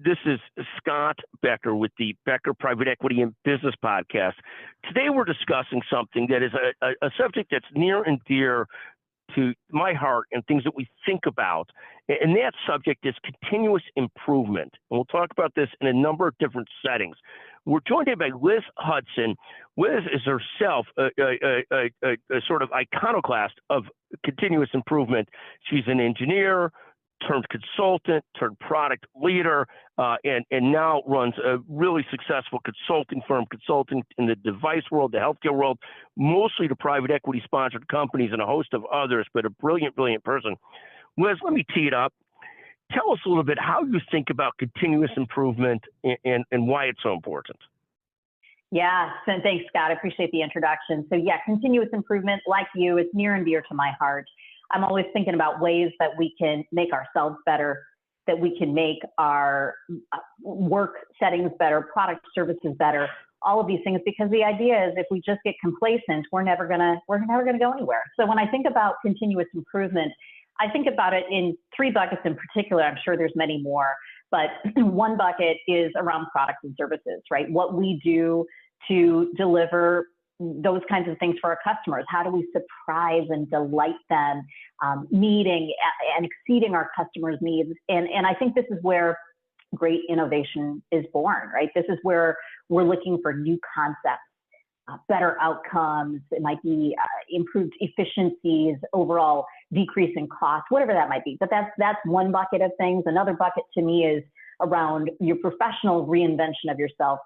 This is Scott Becker with the Becker Private Equity and Business Podcast. Today we're discussing something that is a subject that's near and dear to my heart and things that we think about. And that subject is continuous improvement. And we'll talk about this in a number of different settings. We're joined here by Liz Hutson. Liz is herself a sort of iconoclast of continuous improvement. She's an engineer, turned consultant, turned product leader, and now runs a really successful consulting firm, consulting in the device world, the healthcare world, mostly to private equity sponsored companies and a host of others, but a brilliant, brilliant person. Liz, let me tee it up. Tell us a little bit how you think about continuous improvement and why it's so important. Yeah, so thanks, Scott. I appreciate the introduction. So yeah, continuous improvement, like you, is near and dear to my heart. I'm always thinking about ways that we can make ourselves better, that we can make our work settings better, product services better, all of these things, because the idea is if we just get complacent, we're never gonna go anywhere. So when I think about continuous improvement, I think about it in three buckets in particular. I'm sure there's many more, but one bucket is around products and services, right? What we do to deliver those kinds of things for our customers. How do we surprise and delight them, meeting and exceeding our customers' needs? And I think this is where great innovation is born, right? This is where we're looking for new concepts, better outcomes. It might be improved efficiencies, overall decrease in cost, whatever that might be. But that's one bucket of things. Another bucket to me is around your professional reinvention of yourself.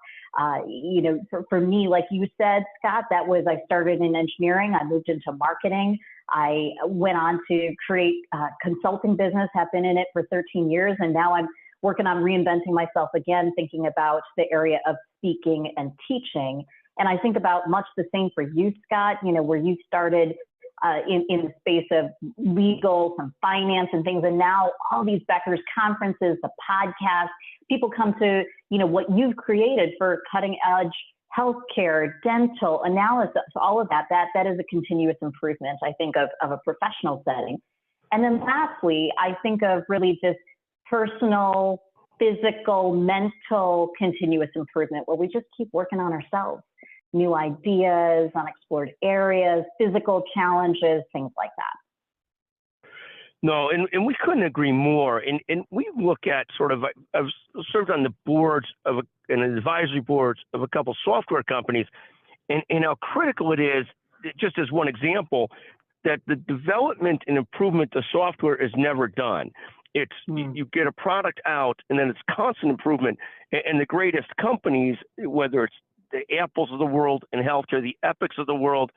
For me, like you said, Scott, I started in engineering. I moved into marketing. I went on to create a consulting business, have been in it for 13 years. And now I'm working on reinventing myself again, thinking about the area of speaking and teaching. And I think about much the same for you, Scott, where you started in the space of legal, some finance and things. And now all these Becker's conferences, the podcast, people come to, what you've created for cutting edge healthcare, dental analysis, all of that is a continuous improvement, I think, of a professional setting. And then lastly, I think of really just personal, physical, mental continuous improvement, where we just keep working on ourselves. New ideas, unexplored areas, physical challenges, things like that. No, and we couldn't agree more. And we look at I've served on the boards and advisory boards of a couple software companies, and how critical it is, just as one example, that the development and improvement of software is never done. It's you get a product out, and then it's constant improvement. And the greatest companies, whether it's the Apples of the world in healthcare, the Epics of the world,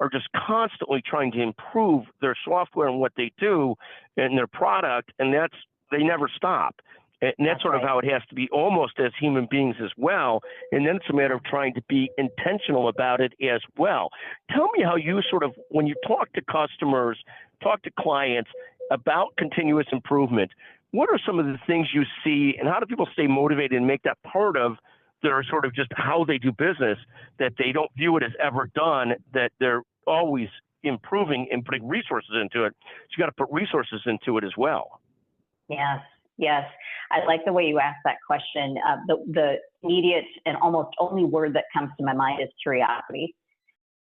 are just constantly trying to improve their software and what they do and their product, and they never stop. And that's sort of how it has to be almost as human beings as well. And then it's a matter of trying to be intentional about it as well. Tell me how you when you talk to customers, talk to clients about continuous improvement, what are some of the things you see, and how do people stay motivated and make that part of their sort of just how they do business, that they don't view it as ever done, that they're always improving and putting resources into it? So you got to put resources into it as well. Yes. I like the way you asked that question. The immediate and almost only word that comes to my mind is curiosity.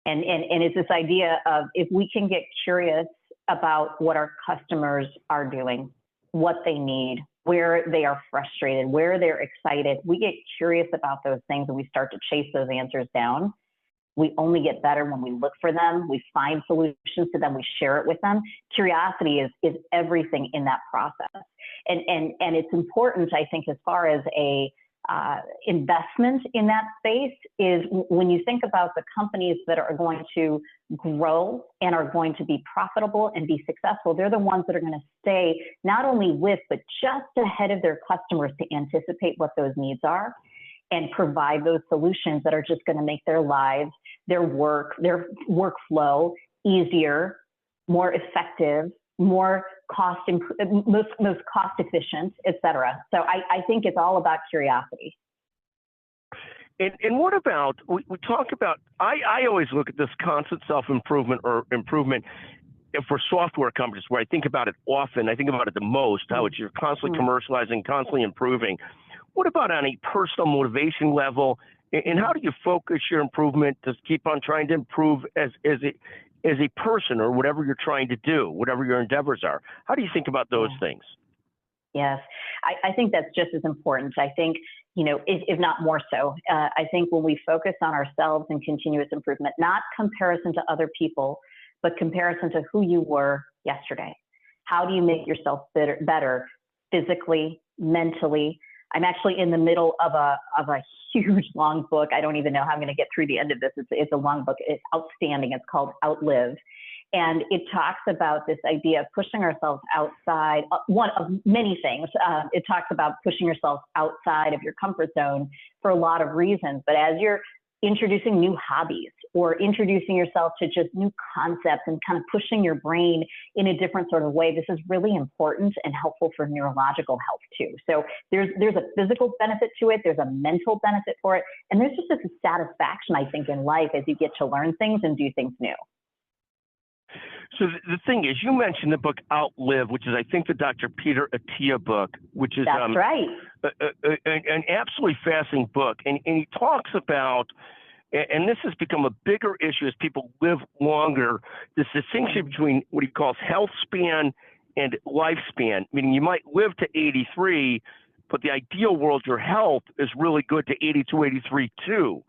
And it's this idea of, if we can get curious about what our customers are doing, what they need, where they are frustrated, where they're excited, we get curious about those things and we start to chase those answers down. We only get better when we look for them, we find solutions to them, we share it with them. Curiosity is everything in that process. And it's important, I think, as far as a investment in that space, is when you think about the companies that are going to grow and are going to be profitable and be successful, they're the ones that are going to stay not only with, but just ahead of their customers to anticipate what those needs are and provide those solutions that are just going to make their lives, their work, their workflow easier, more effective, more most cost efficient, et cetera. So I think it's all about curiosity. And what about, we talk about, I always look at this constant self-improvement or improvement for software companies, where I think about it often, I think about it the most, how it's you're constantly commercializing, constantly improving. what about on a personal motivation level? And how do you focus your improvement to keep on trying to improve as a person or whatever you're trying to do, whatever your endeavors are? How do you think about those things? Yes, I think that's just as important. I think, if not more so, I think when we focus on ourselves and continuous improvement, not comparison to other people, but comparison to who you were yesterday. How do you make yourself better physically, mentally? I'm actually in the middle of a huge long book. I don't even know how I'm going to get through the end of this. It's a long book. It's outstanding. It's called Outlive. And it talks about this idea of pushing ourselves outside, one of many things. It talks about pushing yourself outside of your comfort zone for a lot of reasons. But as you're introducing new hobbies or introducing yourself to just new concepts and kind of pushing your brain in a different sort of way, this is really important and helpful for neurological health too. So there's a physical benefit to it, there's a mental benefit for it, and there's just a satisfaction, I think, in life as you get to learn things and do things new. So the thing is, you mentioned the book Outlive, which is, I think, the Dr. Peter Attia book, which is That's right. an absolutely fascinating book. And he talks about, and this has become a bigger issue as people live longer, this distinction between what he calls health span and lifespan, meaning you might live to 83, but the ideal world, your health is really good to 82, 83 too.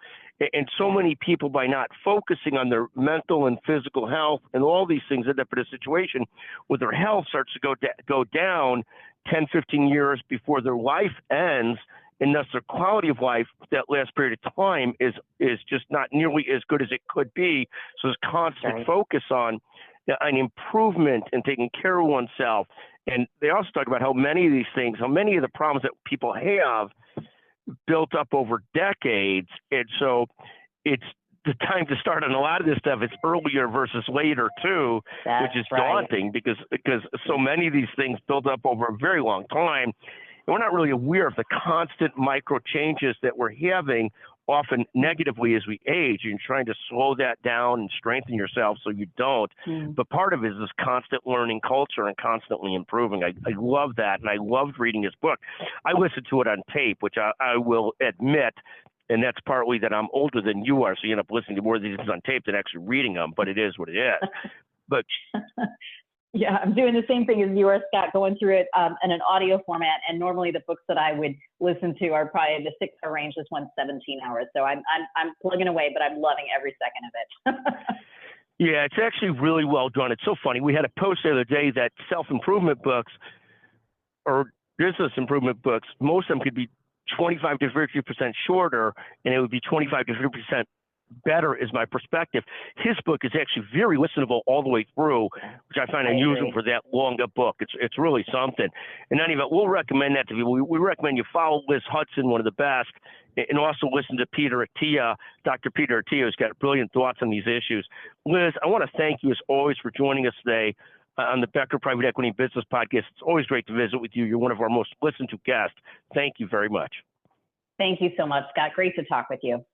And so many people, by not focusing on their mental and physical health and all these things, end up in a situation where their health starts to go down 10, 15 years before their life ends, and thus their quality of life, that last period of time, is just not nearly as good as it could be. So there's constant focus on improvement and taking care of oneself. And they also talk about how many of these things, how many of the problems that people have built up over decades, and so it's the time to start on a lot of this stuff. It's earlier versus later too, which is daunting because so many of these things build up over a very long time, and we're not really aware of the constant micro changes that we're having, often negatively as we age. You're trying to slow that down and strengthen yourself so you don't. But part of it is this constant learning culture and constantly improving. I love that, and I loved reading his book. I listened to it on tape, which I will admit, and that's partly that I'm older than you are, so you end up listening to more of these things on tape than actually reading them, but it is what it is. But yeah, I'm doing the same thing as you are, Scott, going through it in an audio format. And normally the books that I would listen to are probably in the 6-hour range. This one's 17 hours. So I'm plugging away, but I'm loving every second of it. Yeah, it's actually really well done. It's so funny. We had a post the other day that self-improvement books or business improvement books, most of them could be 25 to 50% shorter, and it would be 25 to 50% better is my perspective. His book is actually very listenable all the way through, which I find unusual for that long a book. It's really something. In any event, we'll recommend that to people. We recommend you follow Liz Hutson, one of the best, and also listen to Peter Attia, Dr. Peter Attia, who's got brilliant thoughts on these issues. Liz, I want to thank you as always for joining us today on the Becker Private Equity Business Podcast. It's always great to visit with you. You're one of our most listened to guests. Thank you very much. Thank you so much, Scott. Great to talk with you.